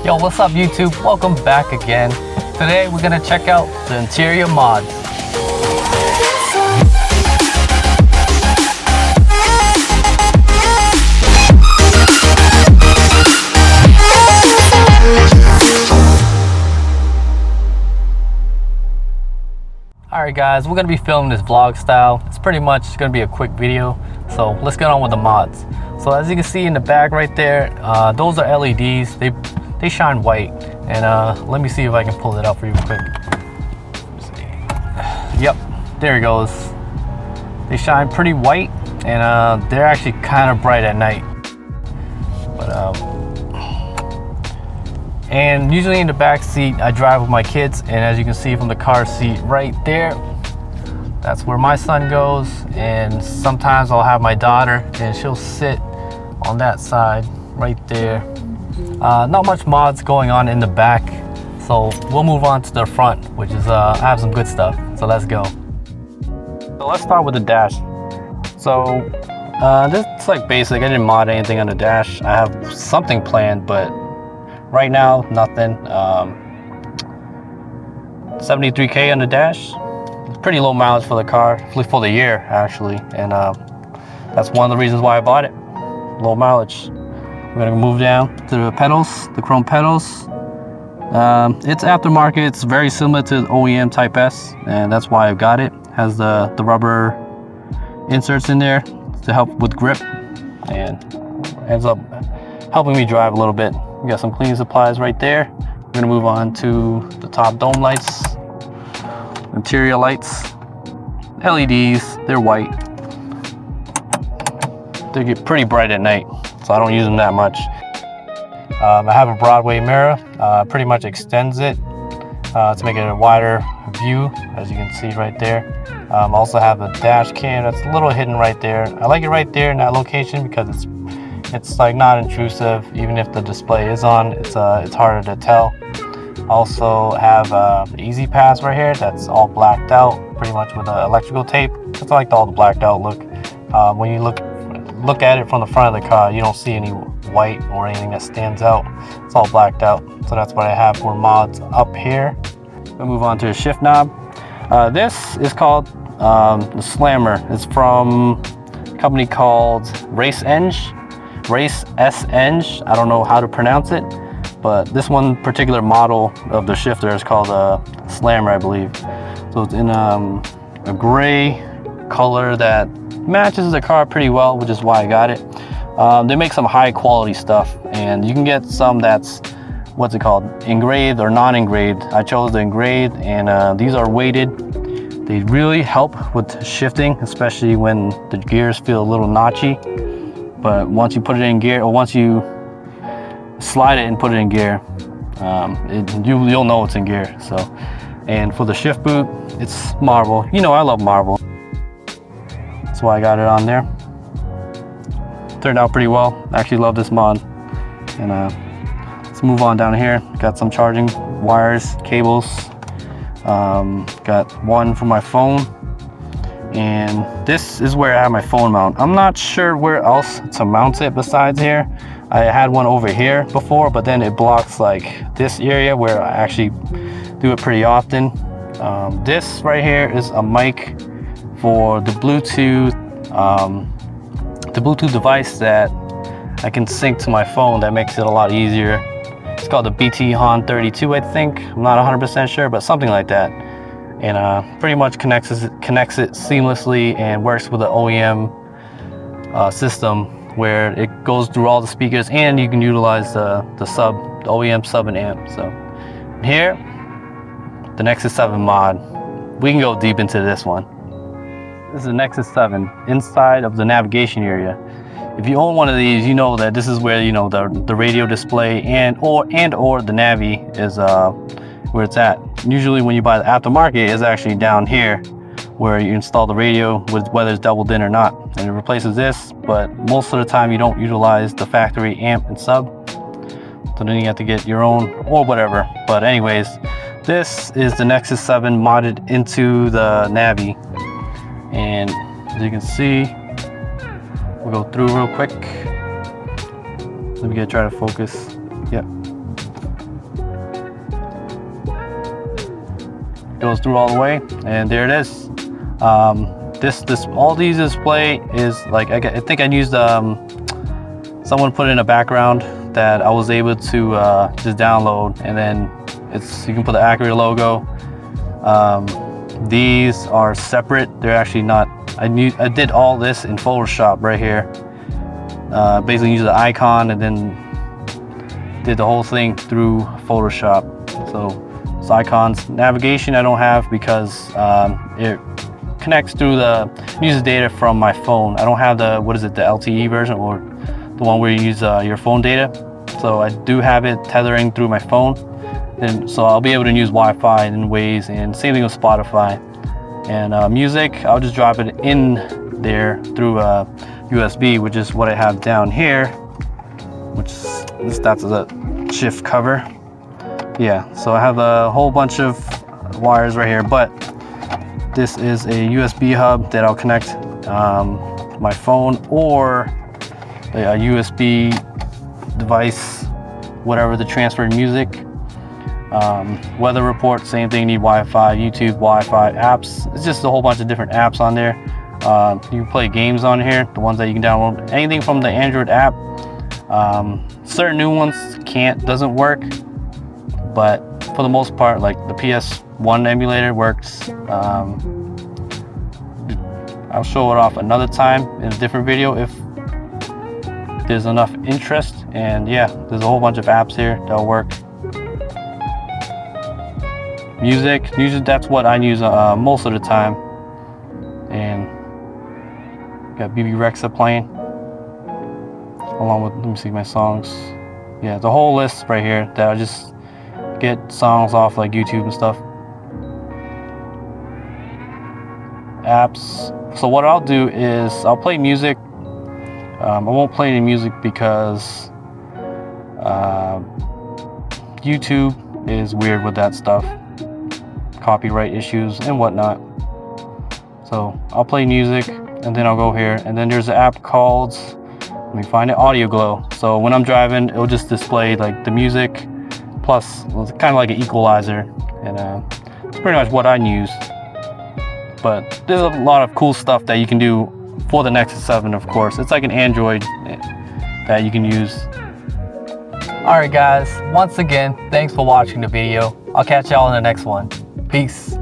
Yo, what's up YouTube? Welcome back again. Today we're gonna check out the interior mods. Alright guys, we're gonna be filming this vlog style. It's pretty much gonna be a quick video. So let's get on with the mods. So as you can see in the back right there, those are LEDs. They shine white, and let me see if I can pull it up for you quick. Yep, there it goes. They shine pretty white, and they're actually kind of bright at night. But and usually in the back seat, I drive with my kids, and as you can see from the car seat right there, that's where my son goes. And sometimes I'll have my daughter, and she'll sit on that side right there. Not much mods going on in the back, so we'll move on to the front, which is I have some good stuff, so let's go. So let's start with the dash. So this is like basic. I didn't mod anything on the dash. I have something planned, but right now nothing. 73K on the dash. It's pretty low mileage for the car, for the year actually, and that's one of the reasons why I bought it. Low mileage. We're gonna move down to the pedals, the chrome pedals. It's aftermarket. It's very similar to the OEM Type S, and that's why I got it. Has the rubber inserts in there to help with grip, and ends up helping me drive a little bit. We got some cleaning supplies right there. We're gonna move on to the top dome lights, interior lights, LEDs. They're white. They get pretty bright at night, so I don't use them that much. I have a Broadway mirror, pretty much extends it to make it a wider view, as you can see right there. I also have a dash cam that's a little hidden right there. I like it right there in that location because it's like not intrusive. Even if the display is on, it's harder to tell. Also have the Easy Pass right here that's all blacked out, pretty much with electrical tape. It's like all the blacked out look. When you look at it from the front of the car, you don't see any white or anything that stands out. It's all blacked out. So that's what I have for mods up here. We'll move on to the shift knob. This is called the Slammer. It's from a company called RACESENG. RACESENG. I don't know how to pronounce it, but this one particular model of the shifter is called a Slammer, I believe. So it's in a gray color that matches the car pretty well, which is why I got it. They make some high quality stuff, and you can get some that's, what's it called, engraved or non-engraved. I chose the engraved, and these are weighted. They really help with shifting, especially when the gears feel a little notchy. But once you put it in gear, or once you slide it and put it in gear, you'll know it's in gear. So, and for the shift boot, it's marble. You know, I love marble. That's why I got it on there. Turned out pretty well. I actually love this mod. And let's move on down here. Got some charging wires, cables. Got one for my phone. And this is where I have my phone mount. I'm not sure where else to mount it besides here. I had one over here before, but then it blocks like this area where I actually do it pretty often. This right here is a mic for the Bluetooth device that I can sync to my phone. That makes it a lot easier. It's called the BT HON 32, I think. I'm not 100% sure, but something like that. And pretty much connects it seamlessly and works with the OEM system, where it goes through all the speakers, and you can utilize the OEM sub and amp. So here, the Nexus 7 mod. We can go deep into this one. This is the Nexus 7 inside of the navigation area. If you own one of these, you know that this is where, you know, the radio display and or the Navi is where it's at. Usually when you buy the aftermarket, it's actually down here where you install the radio, with whether it's doubled in or not, and it replaces this. But most of the time you don't utilize the factory amp and sub, so then you have to get your own or whatever. But anyways, this is the Nexus 7 modded into the Navi. And as you can see, we'll go through real quick. Let me try to focus. Yep. goes through all the way, and there it is. All these display is like, I think I used someone put in a background that I was able to just download, and then you can put the Acura logo. These are separate. They're actually not. I did all this in Photoshop right here. Basically used the icon and then did the whole thing through Photoshop. So it's icons. Navigation I don't have because it connects through uses data from my phone. I don't have the the LTE version, or the one where you use your phone data. So I do have it tethering through my phone, and so I'll be able to use Wi-Fi and Waze, and same thing with Spotify. And music, I'll just drop it in there through USB, which is what I have down here, which that's the shift cover. Yeah, so I have a whole bunch of wires right here, but this is a USB hub that I'll connect my phone or a USB device, whatever, to transfer music. Weather report, same thing, need Wi-Fi, YouTube, Wi-Fi, apps. It's just a whole bunch of different apps on there. You can play games on here, the ones that you can download, anything from the Android app. Certain new ones doesn't work, but for the most part, like the PS1 emulator works. I'll show it off another time in a different video if there's enough interest. And yeah, there's a whole bunch of apps here that'll work. Music, that's what I use most of the time. And got BB Rexa playing along with, let me see my songs. Yeah, the whole list right here that I just get songs off like YouTube and stuff. Apps. So what I'll do is I'll play music. I won't play any music because YouTube is weird with that stuff, copyright issues and whatnot. So I'll play music, and then I'll go here, and then there's an app called, let me find it, Audio Glow. So when I'm driving, it'll just display like the music plus, it's kind of like an equalizer, and it's pretty much what I use. But there's a lot of cool stuff that you can do for the Nexus 7, of course. It's like an Android that you can use. Alright guys, once again, thanks for watching the video. I'll catch y'all in the next one. Peace.